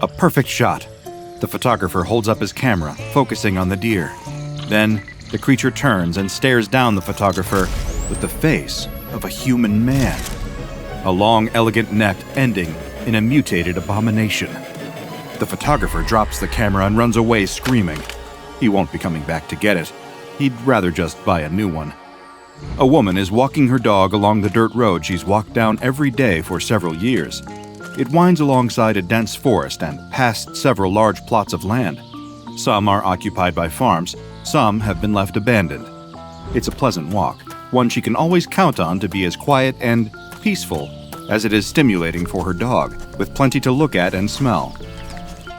A perfect shot. The photographer holds up his camera, focusing on the deer. Then, the creature turns and stares down the photographer with the face of a human man. A long, elegant neck ending in a mutated abomination. The photographer drops the camera and runs away screaming. He won't be coming back to get it. He'd rather just buy a new one. A woman is walking her dog along the dirt road she's walked down every day for several years. It winds alongside a dense forest and past several large plots of land. Some are occupied by farms, some have been left abandoned. It's a pleasant walk, one she can always count on to be as quiet and peaceful as it is stimulating for her dog, with plenty to look at and smell.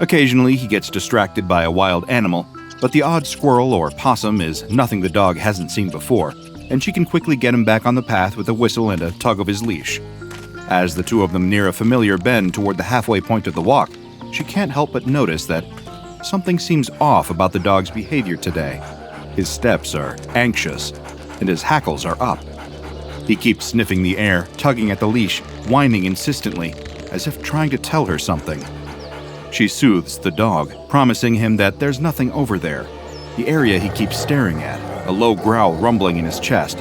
Occasionally, he gets distracted by a wild animal, but the odd squirrel or possum is nothing the dog hasn't seen before, and she can quickly get him back on the path with a whistle and a tug of his leash. As the two of them near a familiar bend toward the halfway point of the walk, she can't help but notice that something seems off about the dog's behavior today. His steps are anxious, and his hackles are up. He keeps sniffing the air, tugging at the leash, whining insistently, as if trying to tell her something. She soothes the dog, promising him that there's nothing over there. The area he keeps staring at, a low growl rumbling in his chest,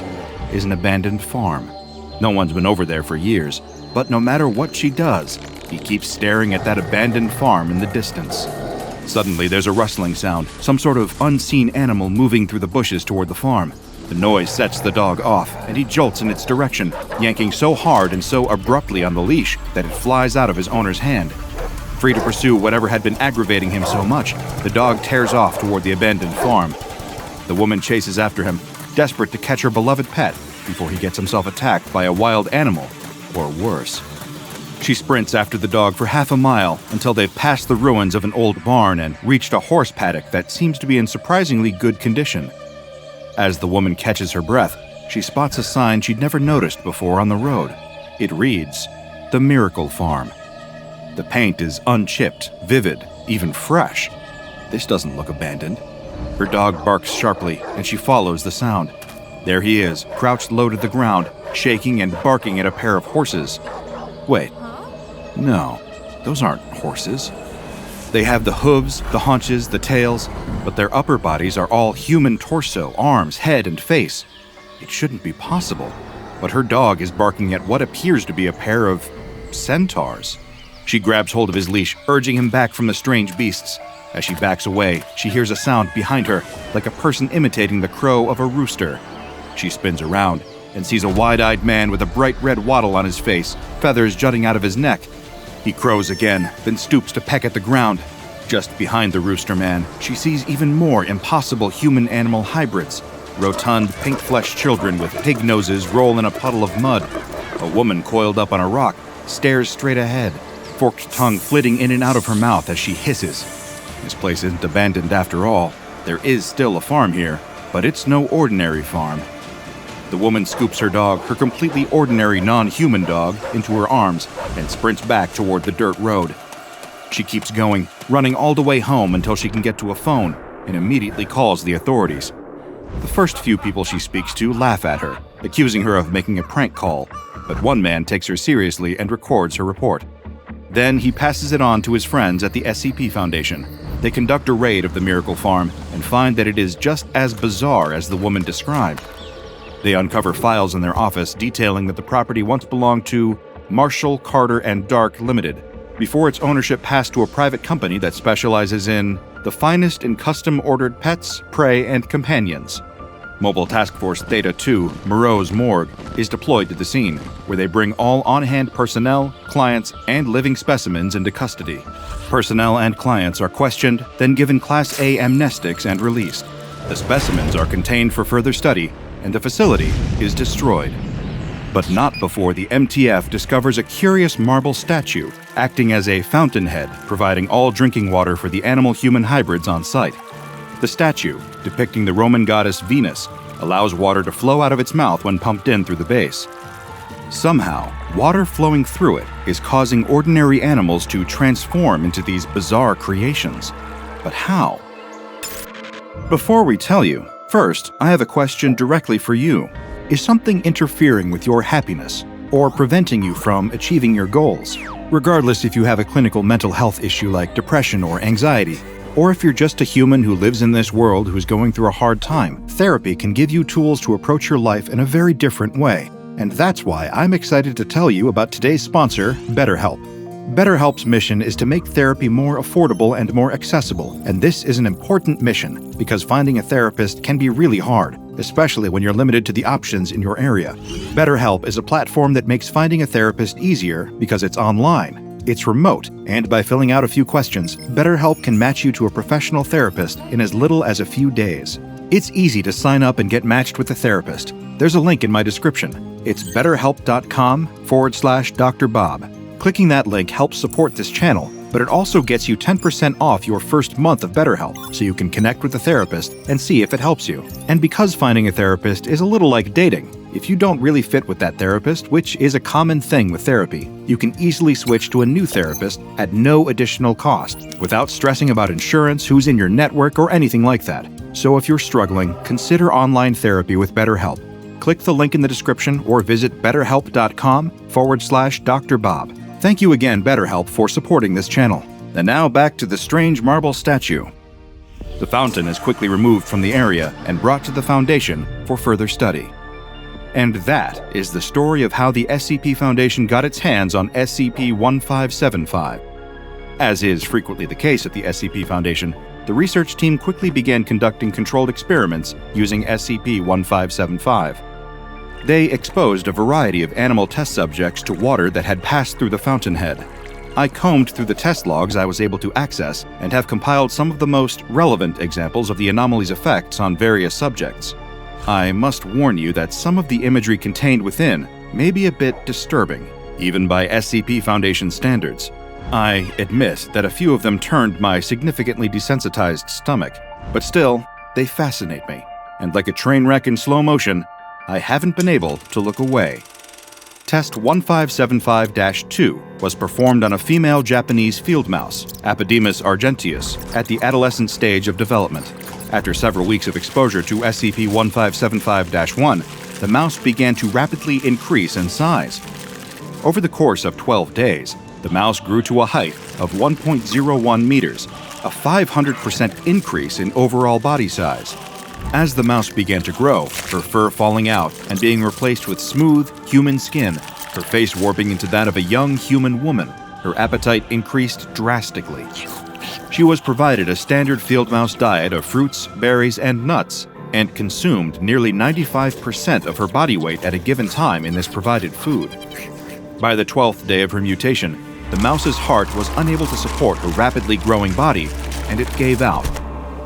is an abandoned farm. No one's been over there for years, but no matter what she does, he keeps staring at that abandoned farm in the distance. Suddenly, there's a rustling sound, some sort of unseen animal moving through the bushes toward the farm. The noise sets the dog off, and he jolts in its direction, yanking so hard and so abruptly on the leash that it flies out of his owner's hand. Free to pursue whatever had been aggravating him so much, the dog tears off toward the abandoned farm. The woman chases after him, desperate to catch her beloved pet before he gets himself attacked by a wild animal, or worse. She sprints after the dog for half a mile until they've passed the ruins of an old barn and reached a horse paddock that seems to be in surprisingly good condition. As the woman catches her breath, she spots a sign she'd never noticed before on the road. It reads, "The Miracle Farm." The paint is unchipped, vivid, even fresh. This doesn't look abandoned. Her dog barks sharply, and she follows the sound. There he is, crouched low to the ground, shaking and barking at a pair of horses. Wait. No, those aren't horses. They have the hooves, the haunches, the tails, but their upper bodies are all human torso, arms, head, and face. It shouldn't be possible, but her dog is barking at what appears to be a pair of centaurs. She grabs hold of his leash, urging him back from the strange beasts. As she backs away, she hears a sound behind her, like a person imitating the crow of a rooster. She spins around and sees a wide-eyed man with a bright red wattle on his face, feathers jutting out of his neck. He crows again, then stoops to peck at the ground. Just behind the rooster man, she sees even more impossible human-animal hybrids. Rotund, pink-fleshed children with pig noses roll in a puddle of mud. A woman coiled up on a rock stares straight ahead, forked tongue flitting in and out of her mouth as she hisses. This place isn't abandoned after all. There is still a farm here, but it's no ordinary farm. The woman scoops her dog, her completely ordinary non-human dog, into her arms and sprints back toward the dirt road. She keeps going, running all the way home until she can get to a phone and immediately calls the authorities. The first few people she speaks to laugh at her, accusing her of making a prank call, but one man takes her seriously and records her report. Then he passes it on to his friends at the SCP Foundation. They conduct a raid of the Miracle Farm and find that it is just as bizarre as the woman described. They uncover files in their office detailing that the property once belonged to Marshall, Carter, and Dark Limited, before its ownership passed to a private company that specializes in the finest in custom-ordered pets, prey, and companions. Mobile Task Force Theta 2, Moreau's morgue, is deployed to the scene, where they bring all on-hand personnel, clients, and living specimens into custody. Personnel and clients are questioned, then given Class A amnestics and released. The specimens are contained for further study, and the facility is destroyed. But not before the MTF discovers a curious marble statue, acting as a fountainhead, providing all drinking water for the animal-human hybrids on site. The statue, depicting the Roman goddess Venus, allows water to flow out of its mouth when pumped in through the base. Somehow, water flowing through it is causing ordinary animals to transform into these bizarre creations. But how? Before we tell you, first, I have a question directly for you. Is something interfering with your happiness or preventing you from achieving your goals? Regardless if you have a clinical mental health issue like depression or anxiety, or if you're just a human who lives in this world who's going through a hard time, therapy can give you tools to approach your life in a very different way. And that's why I'm excited to tell you about today's sponsor, BetterHelp. BetterHelp's mission is to make therapy more affordable and more accessible, and this is an important mission because finding a therapist can be really hard, especially when you're limited to the options in your area. BetterHelp is a platform that makes finding a therapist easier because it's online, it's remote, and by filling out a few questions, BetterHelp can match you to a professional therapist in as little as a few days. It's easy to sign up and get matched with a therapist. There's a link in my description. It's betterhelp.com/DrBob. Clicking that link helps support this channel, but it also gets you 10% off your first month of BetterHelp, so you can connect with a therapist and see if it helps you. And because finding a therapist is a little like dating, if you don't really fit with that therapist, which is a common thing with therapy, you can easily switch to a new therapist at no additional cost, without stressing about insurance, who's in your network, or anything like that. So if you're struggling, consider online therapy with BetterHelp. Click the link in the description or visit betterhelp.com/DrBob. Thank you again, BetterHelp, for supporting this channel. And now back to the strange marble statue. The fountain is quickly removed from the area and brought to the Foundation for further study. And that is the story of how the SCP Foundation got its hands on SCP-1575. As is frequently the case at the SCP Foundation, the research team quickly began conducting controlled experiments using SCP-1575. They exposed a variety of animal test subjects to water that had passed through the fountainhead. I combed through the test logs I was able to access and have compiled some of the most relevant examples of the anomaly's effects on various subjects. I must warn you that some of the imagery contained within may be a bit disturbing, even by SCP Foundation standards. I admit that a few of them turned my significantly desensitized stomach, but still, they fascinate me, and like a train wreck in slow motion, I haven't been able to look away. Test 1575-2 was performed on a female Japanese field mouse, Apodemus argenteus, at the adolescent stage of development. After several weeks of exposure to SCP-1575-1, the mouse began to rapidly increase in size. Over the course of 12 days, the mouse grew to a height of 1.01 meters, a 500% increase in overall body size. As the mouse began to grow, her fur falling out and being replaced with smooth, human skin, her face warping into that of a young human woman, her appetite increased drastically. She was provided a standard field mouse diet of fruits, berries, and nuts, and consumed nearly 95% of her body weight at a given time in this provided food. By the 12th day of her mutation, the mouse's heart was unable to support her rapidly growing body, and it gave out.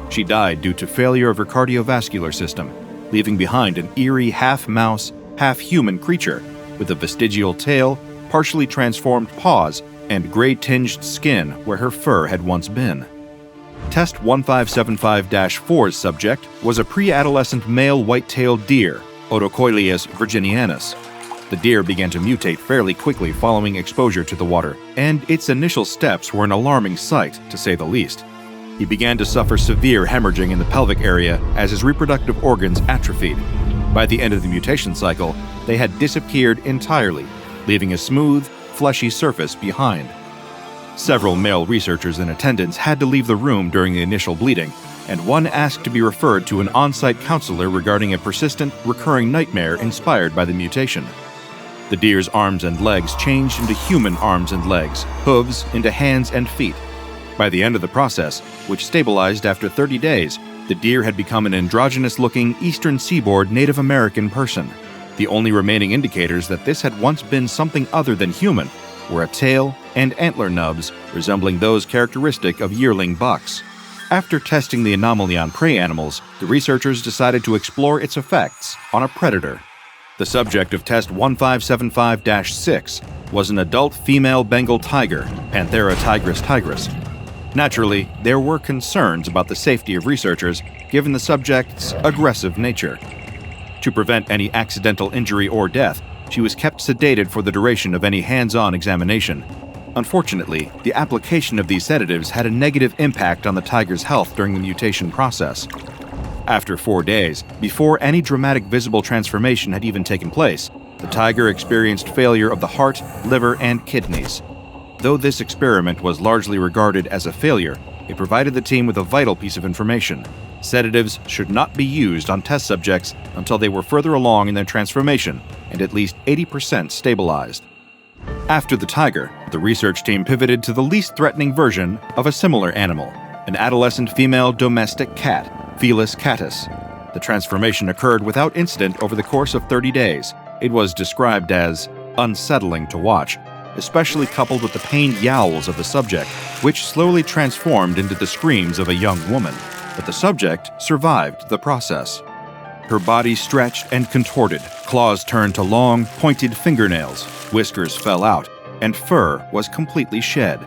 She died due to failure of her cardiovascular system, leaving behind an eerie half-mouse, half-human creature with a vestigial tail, partially transformed paws, and gray-tinged skin where her fur had once been. Test 1575-4's subject was a pre-adolescent male white-tailed deer, Otocoileus virginianus. The deer began to mutate fairly quickly following exposure to the water, and its initial steps were an alarming sight, to say the least. He began to suffer severe hemorrhaging in the pelvic area as his reproductive organs atrophied. By the end of the mutation cycle, they had disappeared entirely, leaving a smooth, fleshy surface behind. Several male researchers in attendance had to leave the room during the initial bleeding, and one asked to be referred to an on-site counselor regarding a persistent, recurring nightmare inspired by the mutation. The deer's arms and legs changed into human arms and legs, hooves into hands and feet. By the end of the process, which stabilized after 30 days, the deer had become an androgynous-looking Eastern Seaboard Native American person. The only remaining indicators that this had once been something other than human were a tail and antler nubs resembling those characteristic of yearling bucks. After testing the anomaly on prey animals, the researchers decided to explore its effects on a predator. The subject of Test 1575-6 was an adult female Bengal tiger, Panthera tigris tigris. Naturally, there were concerns about the safety of researchers given the subject's aggressive nature. To prevent any accidental injury or death, she was kept sedated for the duration of any hands-on examination. Unfortunately, the application of these sedatives had a negative impact on the tiger's health during the mutation process. After 4 days, before any dramatic visible transformation had even taken place, the tiger experienced failure of the heart, liver, and kidneys. Though this experiment was largely regarded as a failure, it provided the team with a vital piece of information. Sedatives should not be used on test subjects until they were further along in their transformation and at least 80% stabilized. After the tiger, the research team pivoted to the least threatening version of a similar animal, an adolescent female domestic cat, Felis catus. The transformation occurred without incident over the course of 30 days. It was described as unsettling to watch, especially coupled with the pained yowls of the subject, which slowly transformed into the screams of a young woman. But the subject survived the process. Her body stretched and contorted, claws turned to long, pointed fingernails, whiskers fell out, and fur was completely shed.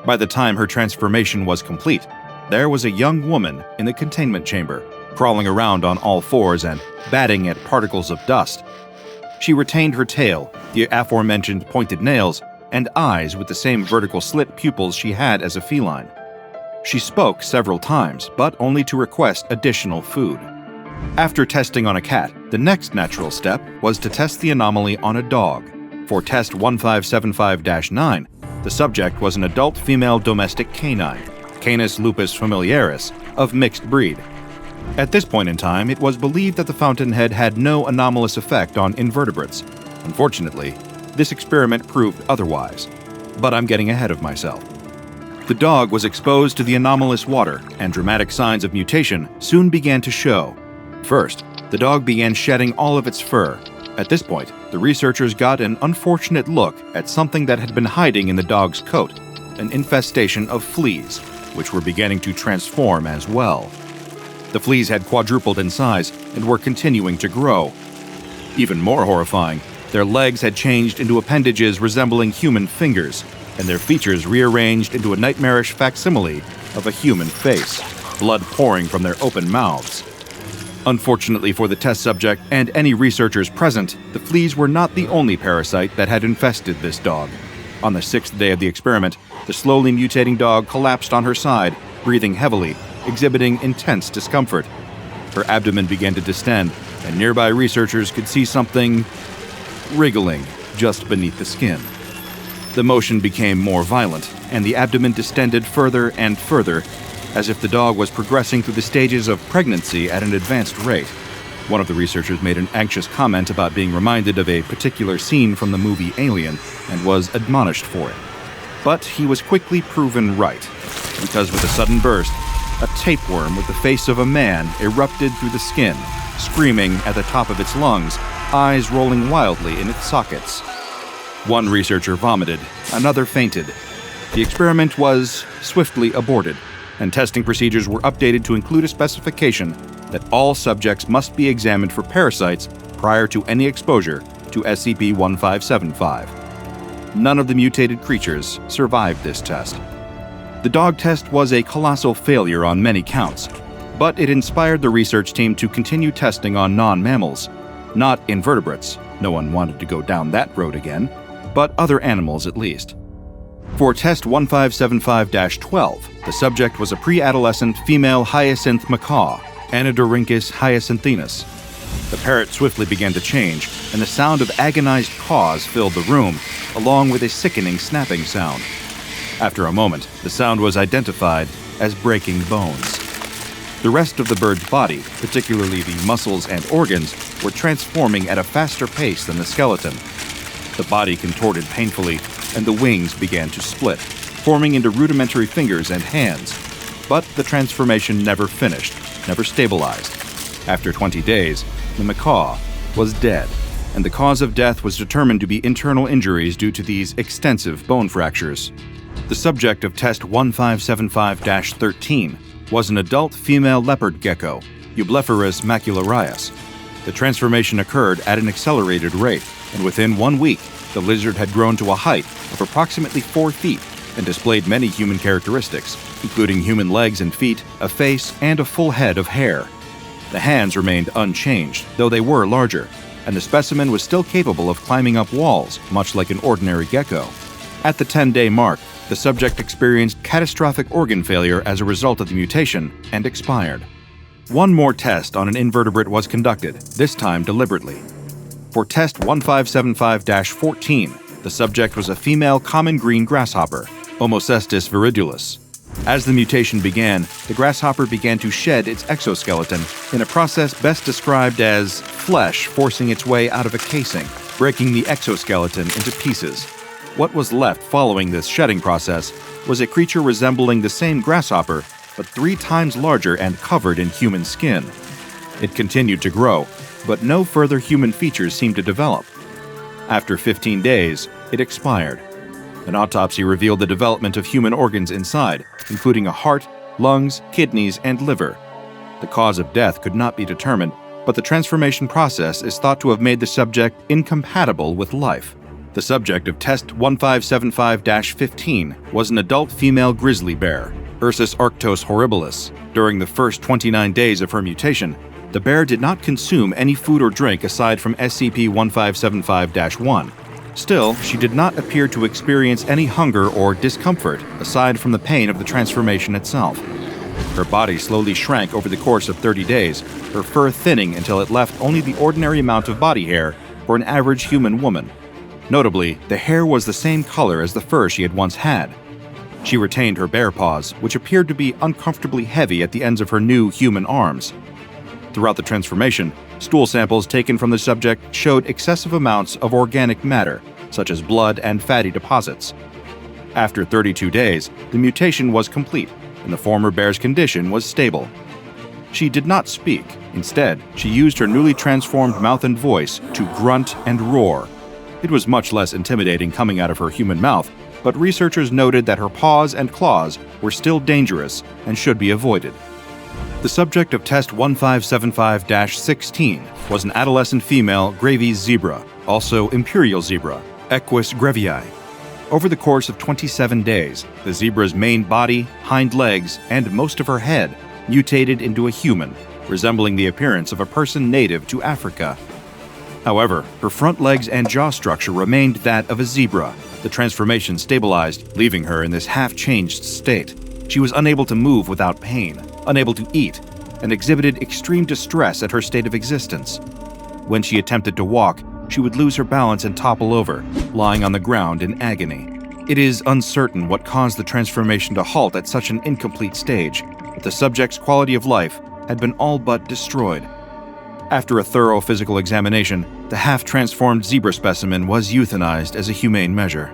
By the time her transformation was complete, there was a young woman in the containment chamber, crawling around on all fours and batting at particles of dust. She retained her tail, the aforementioned pointed nails, and eyes with the same vertical slit pupils she had as a feline. She spoke several times, but only to request additional food. After testing on a cat, the next natural step was to test the anomaly on a dog. For test 1575-9, the subject was an adult female domestic canine, Canis lupus familiaris, of mixed breed. At this point in time, it was believed that the fountainhead had no anomalous effect on invertebrates. Unfortunately, this experiment proved otherwise. But I'm getting ahead of myself. The dog was exposed to the anomalous water, and dramatic signs of mutation soon began to show. First, the dog began shedding all of its fur. At this point, the researchers got an unfortunate look at something that had been hiding in the dog's coat, an infestation of fleas, which were beginning to transform as well. The fleas had quadrupled in size and were continuing to grow. Even more horrifying, their legs had changed into appendages resembling human fingers, and their features rearranged into a nightmarish facsimile of a human face, blood pouring from their open mouths. Unfortunately for the test subject and any researchers present, the fleas were not the only parasite that had infested this dog. On the 6th day of the experiment, the slowly mutating dog collapsed on her side, breathing heavily, exhibiting intense discomfort. Her abdomen began to distend, and nearby researchers could see something wriggling just beneath the skin. The motion became more violent, and the abdomen distended further and further, as if the dog was progressing through the stages of pregnancy at an advanced rate. One of the researchers made an anxious comment about being reminded of a particular scene from the movie Alien and was admonished for it. But he was quickly proven right, because with a sudden burst, a tapeworm with the face of a man erupted through the skin, screaming at the top of its lungs, eyes rolling wildly in its sockets. One researcher vomited, another fainted. The experiment was swiftly aborted, and testing procedures were updated to include a specification that all subjects must be examined for parasites prior to any exposure to SCP-1575. None of the mutated creatures survived this test. The dog test was a colossal failure on many counts, but it inspired the research team to continue testing on non-mammals, not invertebrates, no one wanted to go down that road again, but other animals at least. For test 1575-12, the subject was a pre-adolescent female hyacinth macaw, Anodorhynchus hyacinthinus. The parrot swiftly began to change, and the sound of agonized caws filled the room, along with a sickening snapping sound. After a moment, the sound was identified as breaking bones. The rest of the bird's body, particularly the muscles and organs, were transforming at a faster pace than the skeleton. The body contorted painfully, and the wings began to split, forming into rudimentary fingers and hands. But the transformation never finished, never stabilized. After 20 days, the macaw was dead, and the cause of death was determined to be internal injuries due to these extensive bone fractures. The subject of test 1575-13 was an adult female leopard gecko, Eublepharis macularius. The transformation occurred at an accelerated rate, and within 1 week, the lizard had grown to a height of approximately 4 feet and displayed many human characteristics, including human legs and feet, a face, and a full head of hair. The hands remained unchanged, though they were larger, and the specimen was still capable of climbing up walls, much like an ordinary gecko. At the 10-day mark, the subject experienced catastrophic organ failure as a result of the mutation and expired. One more test on an invertebrate was conducted, this time deliberately. For test 1575-14, The subject was a female common green grasshopper, Homocestus viridulus. As the mutation began, the grasshopper began to shed its exoskeleton in a process best described as flesh forcing its way out of a casing, breaking the exoskeleton into pieces. What was left following this shedding process was a creature resembling the same grasshopper, but 3 times larger and covered in human skin. It continued to grow, but no further human features seemed to develop. After 15 days, it expired. An autopsy revealed the development of human organs inside, including a heart, lungs, kidneys, and liver. The cause of death could not be determined, but the transformation process is thought to have made the subject incompatible with life. The subject of Test 1575-15 was an adult female grizzly bear, Ursus arctos horribilis. During the first 29 days of her mutation, the bear did not consume any food or drink aside from SCP-1575-1. Still, she did not appear to experience any hunger or discomfort aside from the pain of the transformation itself. Her body slowly shrank over the course of 30 days, her fur thinning until it left only the ordinary amount of body hair for an average human woman. Notably, the hair was the same color as the fur she had once had. She retained her bear paws, which appeared to be uncomfortably heavy at the ends of her new human arms. Throughout the transformation, stool samples taken from the subject showed excessive amounts of organic matter, such as blood and fatty deposits. After 32 days, the mutation was complete, and the former bear's condition was stable. She did not speak. Instead, she used her newly transformed mouth and voice to grunt and roar. It was much less intimidating coming out of her human mouth, but researchers noted that her paws and claws were still dangerous and should be avoided. The subject of Test 1575-16 was an adolescent female Gravy's zebra, also imperial zebra, Equus grevii. Over the course of 27 days, the zebra's main body, hind legs, and most of her head mutated into a human, resembling the appearance of a person native to Africa. However, her front legs and jaw structure remained that of a zebra. The transformation stabilized, leaving her in this half-changed state. She was unable to move without pain, unable to eat, and exhibited extreme distress at her state of existence. When she attempted to walk, she would lose her balance and topple over, lying on the ground in agony. It is uncertain what caused the transformation to halt at such an incomplete stage, but the subject's quality of life had been all but destroyed. After a thorough physical examination, the half-transformed zebra specimen was euthanized as a humane measure.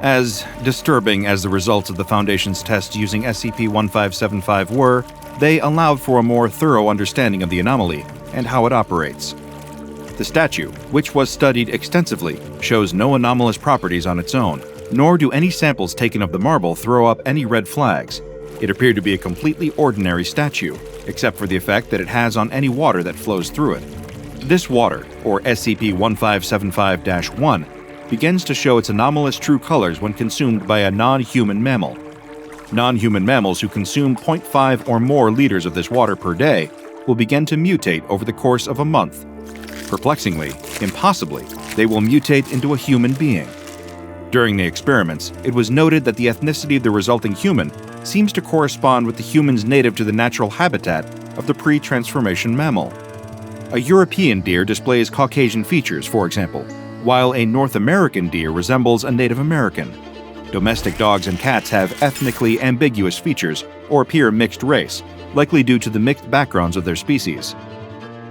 As disturbing as the results of the Foundation's tests using SCP-1575 were, they allowed for a more thorough understanding of the anomaly and how it operates. The statue, which was studied extensively, shows no anomalous properties on its own, nor do any samples taken of the marble throw up any red flags. It appeared to be a completely ordinary statue, except for the effect that it has on any water that flows through it. This water, or SCP-1575-1, begins to show its anomalous true colors when consumed by a non-human mammal. Non-human mammals who consume 0.5 or more liters of this water per day will begin to mutate over the course of a month. Perplexingly, impossibly, they will mutate into a human being. During the experiments, it was noted that the ethnicity of the resulting human seems to correspond with the humans native to the natural habitat of the pre-transformation mammal. A European deer displays Caucasian features, for example, while a North American deer resembles a Native American. Domestic dogs and cats have ethnically ambiguous features or appear mixed race, likely due to the mixed backgrounds of their species.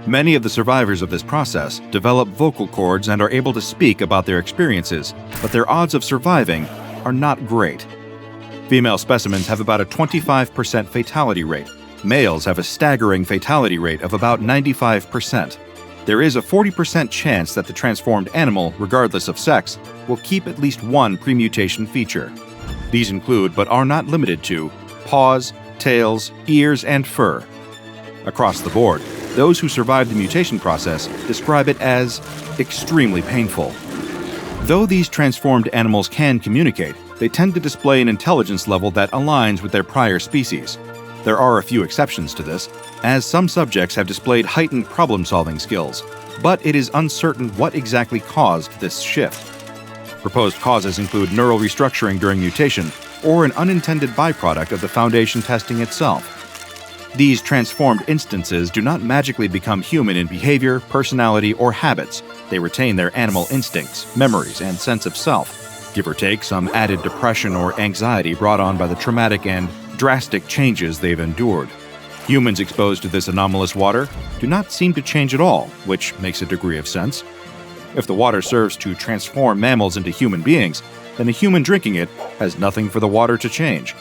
Many of the survivors of this process develop vocal cords and are able to speak about their experiences, but their odds of surviving are not great. Female specimens have about a 25% fatality rate. Males have a staggering fatality rate of about 95%. There is a 40% chance that the transformed animal, regardless of sex, will keep at least one premutation feature. These include, but are not limited to, paws, tails, ears, and fur. Across the board, those who survive the mutation process describe it as extremely painful. Though these transformed animals can communicate, they tend to display an intelligence level that aligns with their prior species. There are a few exceptions to this, as some subjects have displayed heightened problem-solving skills, but it is uncertain what exactly caused this shift. Proposed causes include neural restructuring during mutation or an unintended byproduct of the Foundation testing itself. These transformed instances do not magically become human in behavior, personality, or habits, They retain their animal instincts, memories, and sense of self, give or take some added depression or anxiety brought on by the traumatic and drastic changes they've endured. Humans exposed to this anomalous water do not seem to change at all, which makes a degree of sense. If the water serves to transform mammals into human beings, then a human drinking it has nothing for the water to change.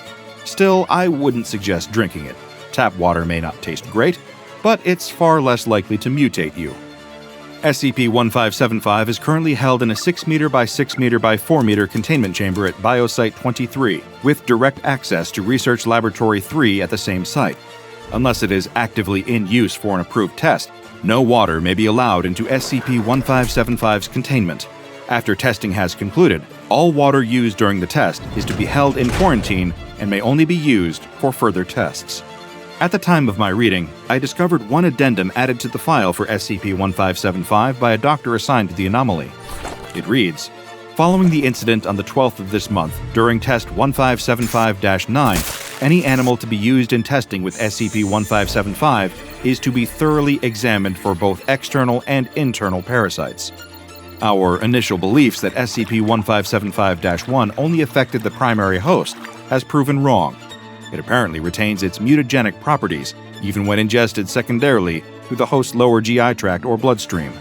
Still, I wouldn't suggest drinking it. Tap water may not taste great, but it's far less likely to mutate you. SCP-1575 is currently held in a 6 meter by 6 meter by 4 meter containment chamber at Biosite 23, with direct access to Research Laboratory 3 at the same site. Unless it is actively in use for an approved test, no water may be allowed into SCP-1575's containment. After testing has concluded, all water used during the test is to be held in quarantine and may only be used for further tests. At the time of my reading, I discovered one addendum added to the file for SCP-1575 by a doctor assigned to the anomaly. It reads, "Following the incident on the 12th of this month, during test 1575-9, any animal to be used in testing with SCP-1575 is to be thoroughly examined for both external and internal parasites." Our initial beliefs that SCP-1575-1 only affected the primary host has proven wrong. It apparently retains its mutagenic properties, even when ingested secondarily through the host's lower GI tract or bloodstream.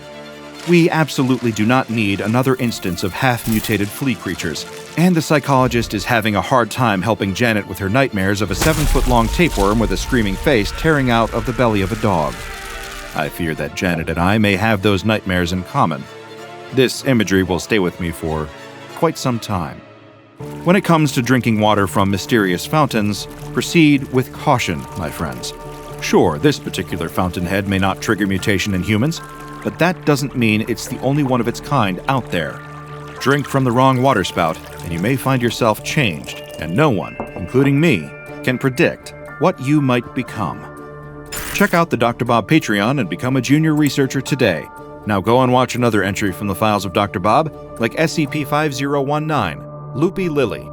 We absolutely do not need another instance of half-mutated flea creatures, and the psychologist is having a hard time helping Janet with her nightmares of a 7-foot-long tapeworm with a screaming face tearing out of the belly of a dog. I fear that Janet and I may have those nightmares in common. This imagery will stay with me for quite some time. When it comes to drinking water from mysterious fountains, proceed with caution, my friends. Sure, this particular fountainhead may not trigger mutation in humans, but that doesn't mean it's the only one of its kind out there. Drink from the wrong water spout, and you may find yourself changed, and no one, including me, can predict what you might become. Check out the DrBob Patreon and become a junior researcher today. Now go and watch another entry from the files of DrBob, like SCP-5019, Loopy Lily.